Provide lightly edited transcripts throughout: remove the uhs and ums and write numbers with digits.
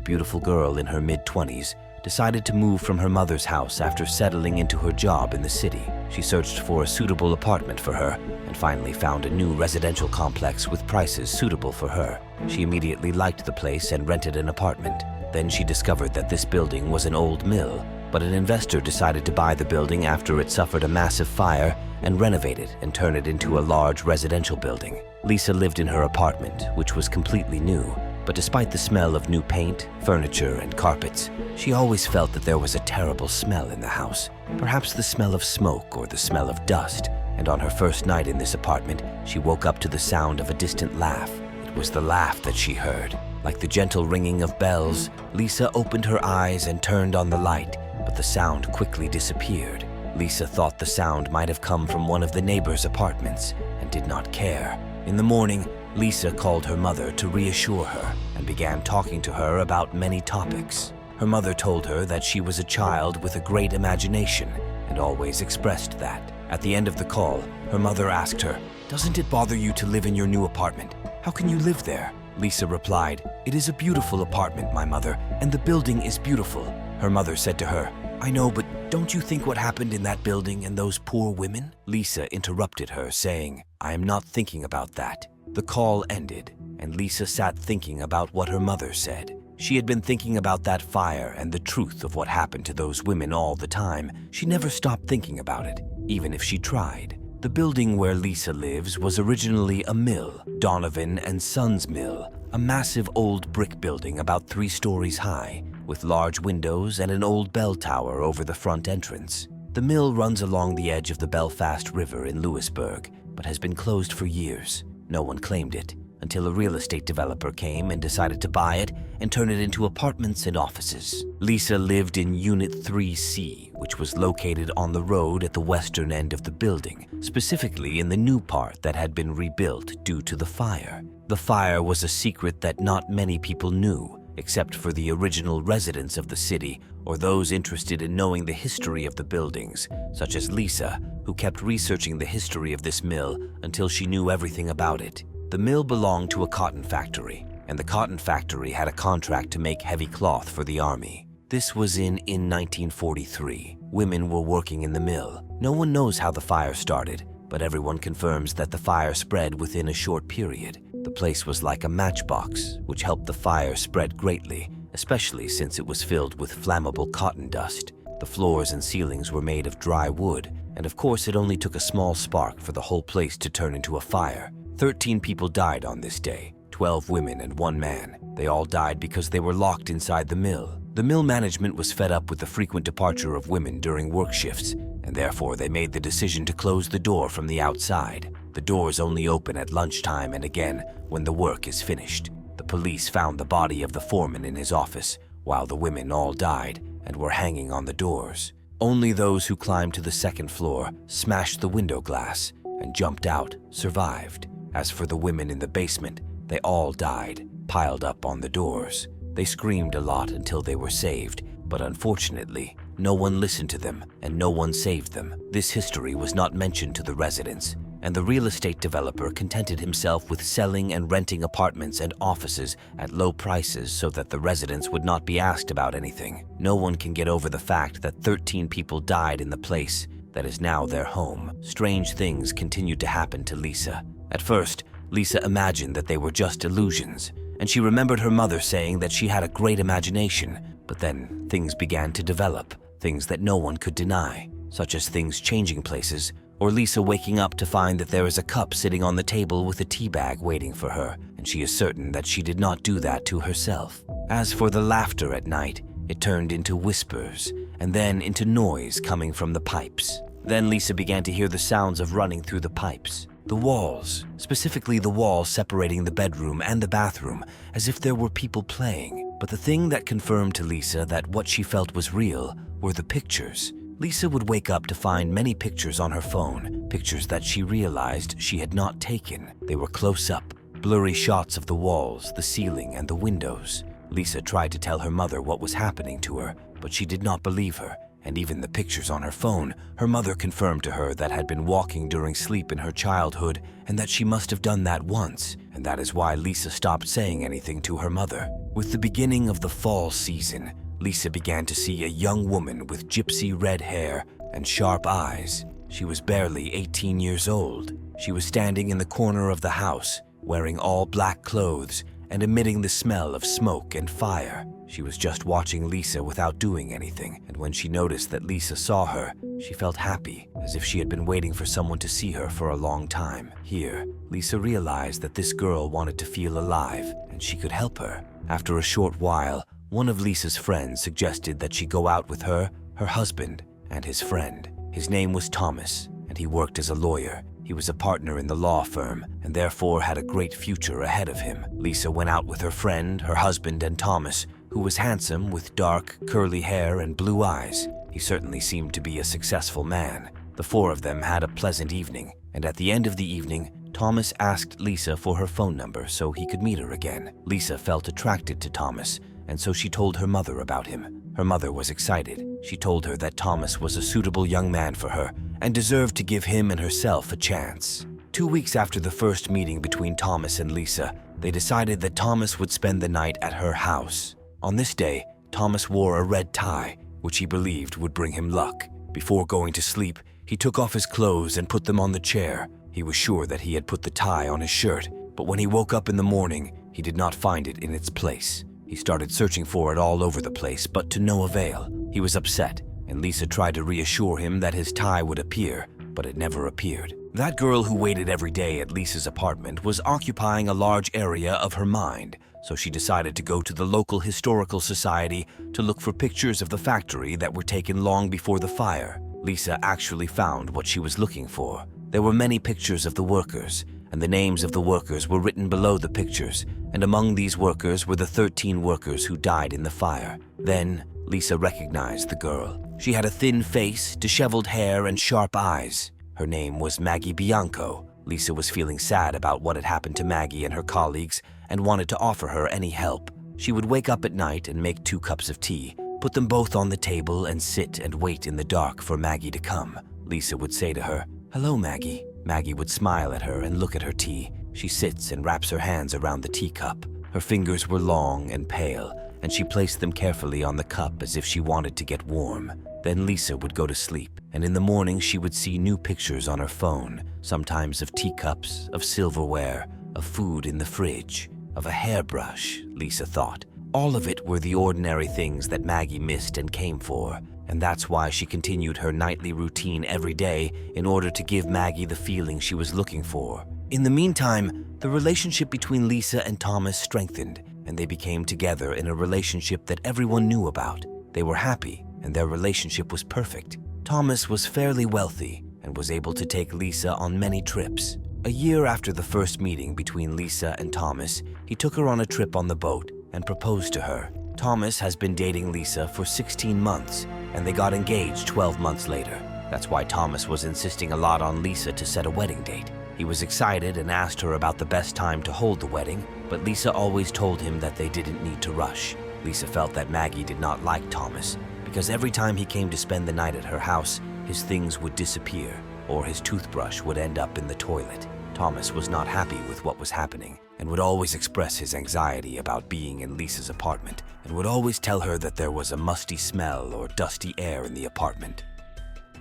beautiful girl in her mid-20s, decided to move from her mother's house after settling into her job in the city. She searched for a suitable apartment for her and finally found a new residential complex with prices suitable for her. She immediately liked the place and rented an apartment. Then she discovered that this building was an old mill, but an investor decided to buy the building after it suffered a massive fire and renovate it and turn it into a large residential building. Lisa lived in her apartment, which was completely new, but despite the smell of new paint, furniture, and carpets, she always felt that there was a terrible smell in the house. Perhaps the smell of smoke or the smell of dust, and on her first night in this apartment, she woke up to the sound of a distant laugh. It was the laugh that she heard. Like the gentle ringing of bells, Lisa opened her eyes and turned on the light, but the sound quickly disappeared. Lisa thought the sound might have come from one of the neighbors' apartments and did not care. In the morning, Lisa called her mother to reassure her and began talking to her about many topics. Her mother told her that she was a child with a great imagination and always expressed that. At the end of the call, her mother asked her, "Doesn't it bother you to live in your new apartment? How can you live there?" Lisa replied, "It is a beautiful apartment, my mother, and the building is beautiful." Her mother said to her, "I know, but don't you think what happened in that building and those poor women?" Lisa interrupted her, saying, "I am not thinking about that." The call ended, and Lisa sat thinking about what her mother said. She had been thinking about that fire and the truth of what happened to those women all the time. She never stopped thinking about it, even if she tried. The building where Lisa lives was originally a mill, Donovan and Sons Mill, a massive old brick building about 3 stories high, with large windows and an old bell tower over the front entrance. The mill runs along the edge of the Belfast River in Louisburg, but has been closed for years. No one claimed it, until a real estate developer came and decided to buy it and turn it into apartments and offices. Lisa lived in Unit 3C, which was located on the road at the western end of the building, specifically in the new part that had been rebuilt due to the fire. The fire was a secret that not many people knew, except for the original residents of the city or those interested in knowing the history of the buildings, such as Lisa, who kept researching the history of this mill until she knew everything about it. The mill belonged to a cotton factory, and the cotton factory had a contract to make heavy cloth for the army. This was in 1943. Women were working in the mill. No one knows how the fire started, but everyone confirms that the fire spread within a short period. The place was like a matchbox, which helped the fire spread greatly, especially since it was filled with flammable cotton dust. The floors and ceilings were made of dry wood, and of course it only took a small spark for the whole place to turn into a fire. 13 people died on this day, 12 women and 1 man. They all died because they were locked inside the mill. The mill management was fed up with the frequent departure of women during work shifts, and therefore they made the decision to close the door from the outside. The doors only open at lunchtime and again when the work is finished. The police found the body of the foreman in his office, while the women all died and were hanging on the doors. Only those who climbed to the 2nd floor, smashed the window glass, and jumped out survived. As for the women in the basement, they all died, piled up on the doors. They screamed a lot until they were saved, but unfortunately, no one listened to them and no one saved them. This history was not mentioned to the residents, and the real estate developer contented himself with selling and renting apartments and offices at low prices so that the residents would not be asked about anything. No one can get over the fact that 13 people died in the place that is now their home. Strange things continued to happen to Lisa. At first, Lisa imagined that they were just illusions, and she remembered her mother saying that she had a great imagination, but then things began to develop, things that no one could deny, such as things changing places, or Lisa waking up to find that there is a cup sitting on the table with a tea bag waiting for her, and she is certain that she did not do that to herself. As for the laughter at night, it turned into whispers, and then into noise coming from the pipes. Then Lisa began to hear the sounds of running through the pipes. The walls, specifically the wall separating the bedroom and the bathroom, as if there were people playing. But the thing that confirmed to Lisa that what she felt was real were the pictures. Lisa would wake up to find many pictures on her phone, pictures that she realized she had not taken. They were close-up, blurry shots of the walls, the ceiling, and the windows. Lisa tried to tell her mother what was happening to her, but she did not believe her, and even the pictures on her phone, her mother confirmed to her that had been walking during sleep in her childhood and that she must have done that once, and that is why Lisa stopped saying anything to her mother. With the beginning of the fall season, Lisa began to see a young woman with gypsy red hair and sharp eyes. She was barely 18 years old. She was standing in the corner of the house, wearing all black clothes and emitting the smell of smoke and fire. She was just watching Lisa without doing anything, and when she noticed that Lisa saw her, she felt happy, as if she had been waiting for someone to see her for a long time. Here, Lisa realized that this girl wanted to feel alive, and she could help her. After a short while, one of Lisa's friends suggested that she go out with her, her husband, and his friend. His name was Thomas, and he worked as a lawyer. He was a partner in the law firm and therefore had a great future ahead of him. Lisa went out with her friend, her husband, and Thomas, who was handsome with dark, curly hair and blue eyes. He certainly seemed to be a successful man. The four of them had a pleasant evening, and at the end of the evening, Thomas asked Lisa for her phone number so he could meet her again. Lisa felt attracted to Thomas, and so she told her mother about him. Her mother was excited. She told her that Thomas was a suitable young man for her and deserved to give him and herself a chance. 2 weeks after the first meeting between Thomas and Lisa, they decided that Thomas would spend the night at her house. On this day, Thomas wore a red tie, which he believed would bring him luck. Before going to sleep, he took off his clothes and put them on the chair. He was sure that he had put the tie on his shirt, but when he woke up in the morning, he did not find it in its place. He started searching for it all over the place, but to no avail. He was upset, and Lisa tried to reassure him that his tie would appear, but it never appeared. That girl who waited every day at Lisa's apartment was occupying a large area of her mind, so she decided to go to the local historical society to look for pictures of the factory that were taken long before the fire. Lisa actually found what she was looking for. There were many pictures of the workers, and the names of the workers were written below the pictures, and among these workers were the 13 workers who died in the fire. Then, Lisa recognized the girl. She had a thin face, disheveled hair, and sharp eyes. Her name was Maggie Bianco. Lisa was feeling sad about what had happened to Maggie and her colleagues and wanted to offer her any help. She would wake up at night and make 2 cups of tea, put them both on the table, and sit and wait in the dark for Maggie to come. Lisa would say to her, "Hello, Maggie." Maggie would smile at her and look at her tea. She sits and wraps her hands around the teacup. Her fingers were long and pale, and she placed them carefully on the cup as if she wanted to get warm. Then Lisa would go to sleep, and in the morning she would see new pictures on her phone, sometimes of teacups, of silverware, of food in the fridge, of a hairbrush, Lisa thought. All of it were the ordinary things that Maggie missed and came for, and that's why she continued her nightly routine every day in order to give Maggie the feeling she was looking for. In the meantime, the relationship between Lisa and Thomas strengthened, and they became together in a relationship that everyone knew about. They were happy, and their relationship was perfect. Thomas was fairly wealthy and was able to take Lisa on many trips. A year after the first meeting between Lisa and Thomas, he took her on a trip on the boat and proposed to her. Thomas has been dating Lisa for 16 months, and they got engaged 12 months later. That's why Thomas was insisting a lot on Lisa to set a wedding date. He was excited and asked her about the best time to hold the wedding, but Lisa always told him that they didn't need to rush. Lisa felt that Maggie did not like Thomas, because every time he came to spend the night at her house, his things would disappear, or his toothbrush would end up in the toilet. Thomas was not happy with what was happening, and would always express his anxiety about being in Lisa's apartment, and would always tell her that there was a musty smell or dusty air in the apartment.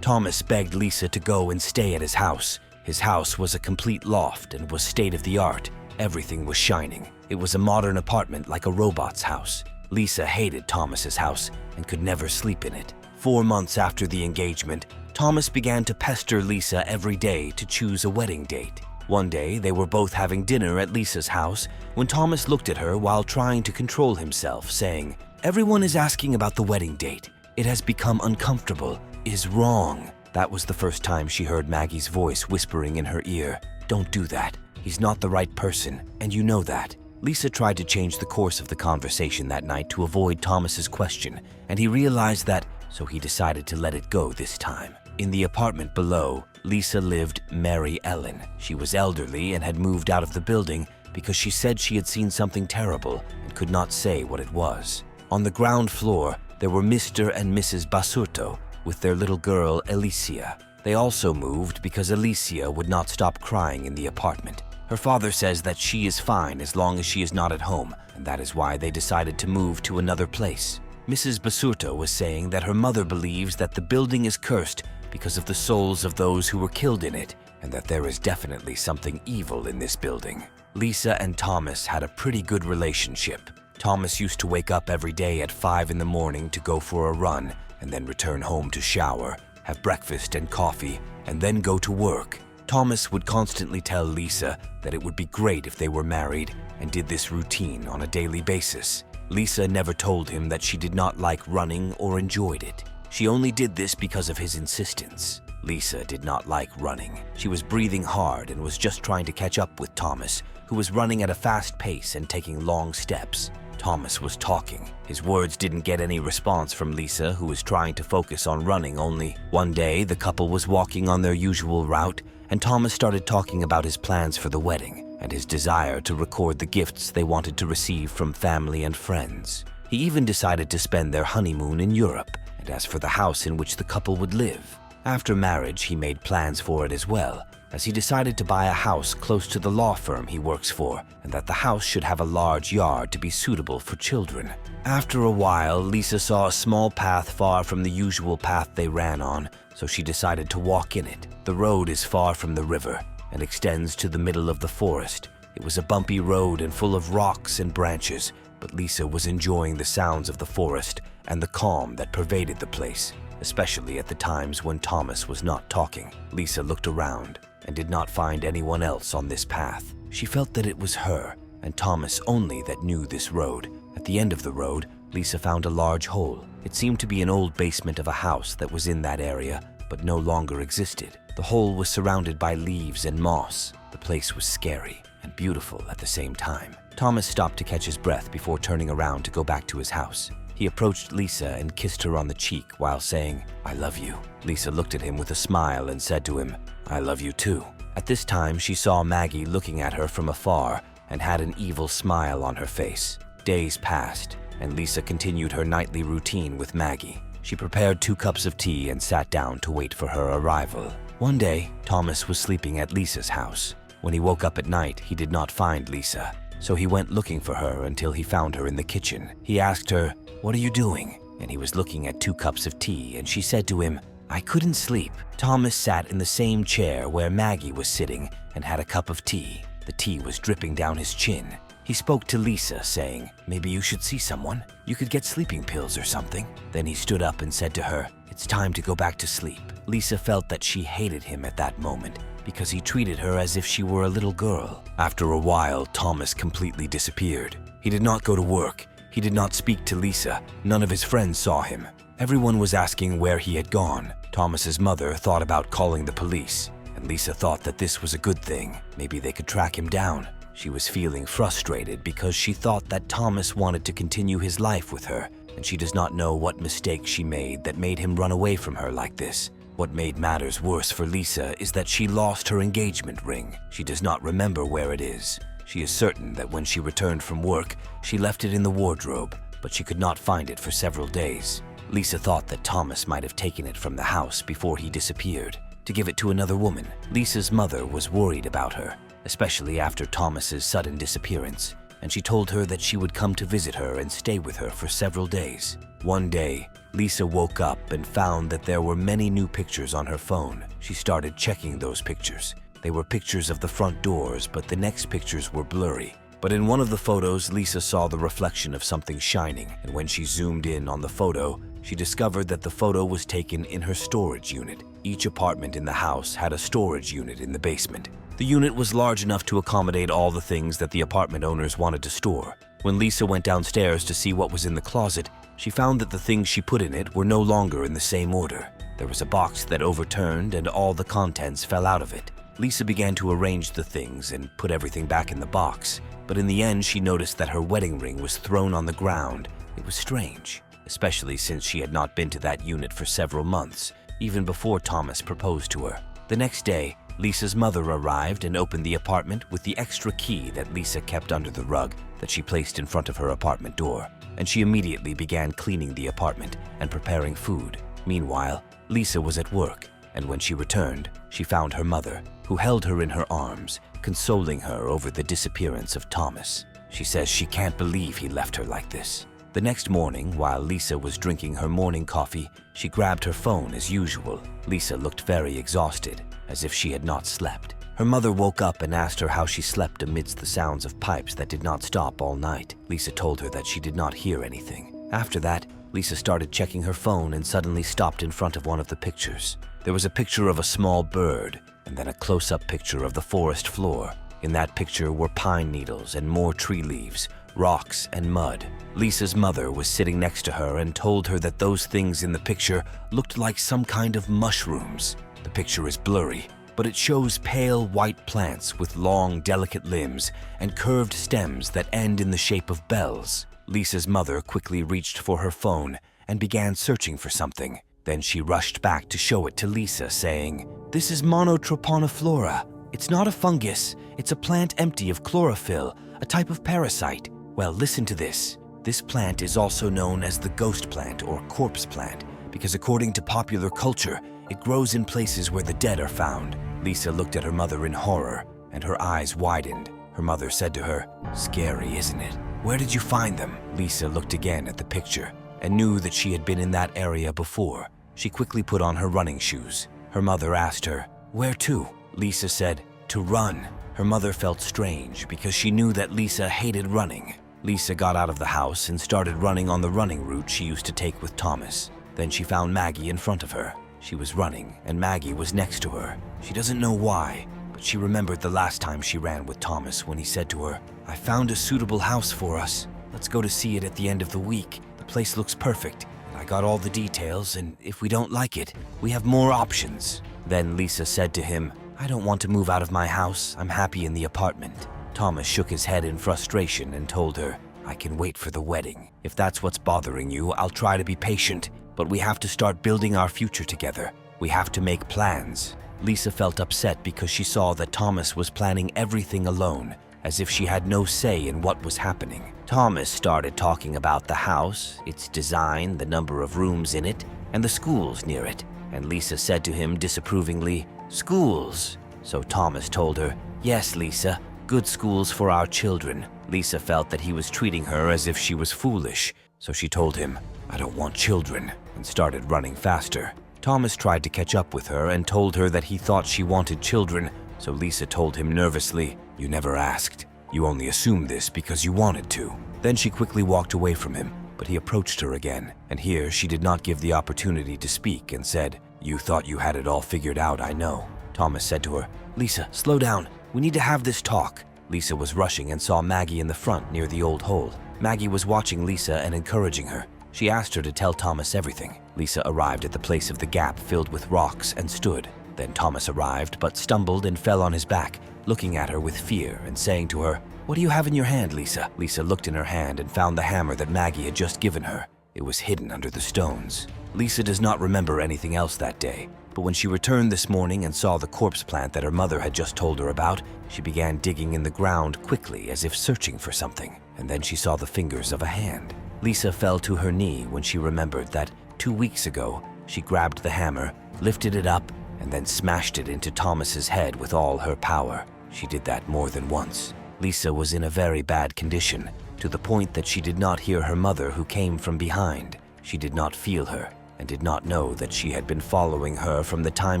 Thomas begged Lisa to go and stay at his house. His house was a complete loft and was state-of-the-art. Everything was shining. It was a modern apartment like a robot's house. Lisa hated Thomas's house and could never sleep in it. 4 months after the engagement, Thomas began to pester Lisa every day to choose a wedding date. One day, they were both having dinner at Lisa's house when Thomas looked at her while trying to control himself, saying, "Everyone is asking about the wedding date. It has become uncomfortable. Is wrong." That was the first time she heard Maggie's voice whispering in her ear, "Don't do that. He's not the right person, and you know that." Lisa tried to change the course of the conversation that night to avoid Thomas's question, and he realized that, so he decided to let it go this time. In the apartment below, Lisa lived Mary Ellen. She was elderly and had moved out of the building because she said she had seen something terrible and could not say what it was. On the ground floor, there were Mr. and Mrs. Basurto. with their little girl, Alicia. They also moved because Alicia would not stop crying in the apartment. Her father says that she is fine as long as she is not at home, and that is why they decided to move to another place. Mrs. Basurto was saying that her mother believes that the building is cursed because of the souls of those who were killed in it, and that there is definitely something evil in this building. Lisa and Thomas had a pretty good relationship. Thomas used to wake up every day at 5 in the morning to go for a run, and then return home to shower, have breakfast and coffee, and then go to work. Thomas would constantly tell Lisa that it would be great if they were married and did this routine on a daily basis. Lisa never told him that she did not like running or enjoyed it. She only did this because of his insistence. Lisa did not like running. She was breathing hard and was just trying to catch up with Thomas, who was running at a fast pace and taking long steps. Thomas was talking. His words didn't get any response from Lisa, who was trying to focus on running only. One day, the couple was walking on their usual route, and Thomas started talking about his plans for the wedding and his desire to record the gifts they wanted to receive from family and friends. He even decided to spend their honeymoon in Europe, and as for the house in which the couple would live. After marriage, he made plans for it as well, as he decided to buy a house close to the law firm he works for, and that the house should have a large yard to be suitable for children. After a while, Lisa saw a small path far from the usual path they ran on, so she decided to walk in it. The road is far from the river and extends to the middle of the forest. It was a bumpy road and full of rocks and branches, but Lisa was enjoying the sounds of the forest and the calm that pervaded the place, especially at the times when Thomas was not talking. Lisa looked around and did not find anyone else on this path. She felt that it was her and Thomas only that knew this road. At the end of the road, Lisa found a large hole. It seemed to be an old basement of a house that was in that area, but no longer existed. The hole was surrounded by leaves and moss. The place was scary and beautiful at the same time. Thomas stopped to catch his breath before turning around to go back to his house. He approached Lisa and kissed her on the cheek while saying, "I love you." Lisa looked at him with a smile and said to him, "I love you too." At this time, she saw Maggie looking at her from afar and had an evil smile on her face. Days passed, and Lisa continued her nightly routine with Maggie. She prepared 2 cups of tea and sat down to wait for her arrival. One day, Thomas was sleeping at Lisa's house. When he woke up at night, he did not find Lisa, so he went looking for her until he found her in the kitchen. He asked her, "What are you doing?" And he was looking at 2 cups of tea, and she said to him, "I couldn't sleep." Thomas sat in the same chair where Maggie was sitting and had a cup of tea. The tea was dripping down his chin. He spoke to Lisa, saying, "Maybe you should see someone. You could get sleeping pills or something." Then he stood up and said to her, "It's time to go back to sleep." Lisa felt that she hated him at that moment because he treated her as if she were a little girl. After a while, Thomas completely disappeared. He did not go to work. He did not speak to Lisa. None of his friends saw him. Everyone was asking where he had gone. Thomas's mother thought about calling the police, and Lisa thought that this was a good thing. Maybe they could track him down. She was feeling frustrated because she thought that Thomas wanted to continue his life with her, and she does not know what mistake she made that made him run away from her like this. What made matters worse for Lisa is that she lost her engagement ring. She does not remember where it is. She is certain that when she returned from work, she left it in the wardrobe, but she could not find it for several days. Lisa thought that Thomas might have taken it from the house before he disappeared to give it to another woman. Lisa's mother was worried about her, especially after Thomas's sudden disappearance, and she told her that she would come to visit her and stay with her for several days. One day, Lisa woke up and found that there were many new pictures on her phone. She started checking those pictures. They were pictures of the front doors, but the next pictures were blurry. But in one of the photos, Lisa saw the reflection of something shining, and when she zoomed in on the photo, she discovered that the photo was taken in her storage unit. Each apartment in the house had a storage unit in the basement. The unit was large enough to accommodate all the things that the apartment owners wanted to store. When Lisa went downstairs to see what was in the closet, she found that the things she put in it were no longer in the same order. There was a box that overturned and all the contents fell out of it. Lisa began to arrange the things and put everything back in the box, but in the end she noticed that her wedding ring was thrown on the ground. It was strange, especially since she had not been to that unit for several months, even before Thomas proposed to her. The next day, Lisa's mother arrived and opened the apartment with the extra key that Lisa kept under the rug that she placed in front of her apartment door, and she immediately began cleaning the apartment and preparing food. Meanwhile, Lisa was at work, and when she returned, she found her mother, who held her in her arms, consoling her over the disappearance of Thomas. She says she can't believe he left her like this. The next morning, while Lisa was drinking her morning coffee, she grabbed her phone as usual. Lisa looked very exhausted, as if she had not slept. Her mother woke up and asked her how she slept amidst the sounds of pipes that did not stop all night. Lisa told her that she did not hear anything. After that, Lisa started checking her phone and suddenly stopped in front of one of the pictures. There was a picture of a small bird, and then a close-up picture of the forest floor. In that picture were pine needles and more tree leaves, rocks and mud. Lisa's mother was sitting next to her and told her that those things in the picture looked like some kind of mushrooms. The picture is blurry, but it shows pale white plants with long, delicate limbs and curved stems that end in the shape of bells. Lisa's mother quickly reached for her phone and began searching for something. Then she rushed back to show it to Lisa, saying, "This is Monotroponiflora. It's not a fungus. It's a plant empty of chlorophyll, a type of parasite. Well, listen to this. This plant is also known as the ghost plant or corpse plant because according to popular culture, it grows in places where the dead are found." Lisa looked at her mother in horror, and her eyes widened. Her mother said to her, "Scary, isn't it? Where did you find them?" Lisa looked again at the picture and knew that she had been in that area before. She quickly put on her running shoes. Her mother asked her, "Where to?" Lisa said, "To run." Her mother felt strange because she knew that Lisa hated running. Lisa got out of the house and started running on the running route she used to take with Thomas. Then she found Maggie in front of her. She was running, and Maggie was next to her. She doesn't know why, but she remembered the last time she ran with Thomas when he said to her, "I found a suitable house for us. Let's go to see it at the end of the week. The place looks perfect. I got all the details, and if we don't like it, we have more options." Then Lisa said to him, "I don't want to move out of my house. I'm happy in the apartment." Thomas shook his head in frustration and told her, "I can wait for the wedding. If that's what's bothering you, I'll try to be patient, but we have to start building our future together. We have to make plans." Lisa felt upset because she saw that Thomas was planning everything alone, as if she had no say in what was happening. Thomas started talking about the house, its design, the number of rooms in it, and the schools near it. And Lisa said to him disapprovingly, "Schools?" So Thomas told her, "Yes, Lisa, good schools for our children." Lisa felt that he was treating her as if she was foolish, so she told him, "I don't want children," and started running faster. Thomas tried to catch up with her and told her that he thought she wanted children, so Lisa told him nervously, "You never asked. You only assumed this because you wanted to." Then she quickly walked away from him, but he approached her again, and here she did not give the opportunity to speak and said, "You thought you had it all figured out, I know." Thomas said to her, "Lisa, slow down. We need to have this talk." Lisa was rushing and saw Maggie in the front near the old hole. Maggie was watching Lisa and encouraging her. She asked her to tell Thomas everything. Lisa arrived at the place of the gap filled with rocks and stood. Then Thomas arrived but stumbled and fell on his back, looking at her with fear and saying to her, "What do you have in your hand, Lisa?" Lisa looked in her hand and found the hammer that Maggie had just given her. It was hidden under the stones. Lisa does not remember anything else that day, but when she returned this morning and saw the corpse plant that her mother had just told her about, she began digging in the ground quickly as if searching for something, and then she saw the fingers of a hand. Lisa fell to her knee when she remembered that 2 weeks ago, she grabbed the hammer, lifted it up, and then smashed it into Thomas's head with all her power. She did that more than once. Lisa was in a very bad condition, to the point that she did not hear her mother who came from behind. She did not feel her, and did not know that she had been following her from the time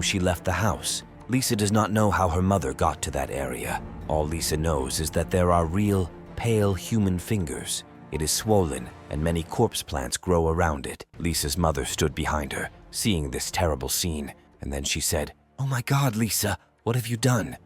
she left the house. Lisa does not know how her mother got to that area. All Lisa knows is that there are real, pale human fingers. It is swollen, and many corpse plants grow around it. Lisa's mother stood behind her, seeing this terrible scene, and then she said, "Oh my God, Lisa, what have you done?"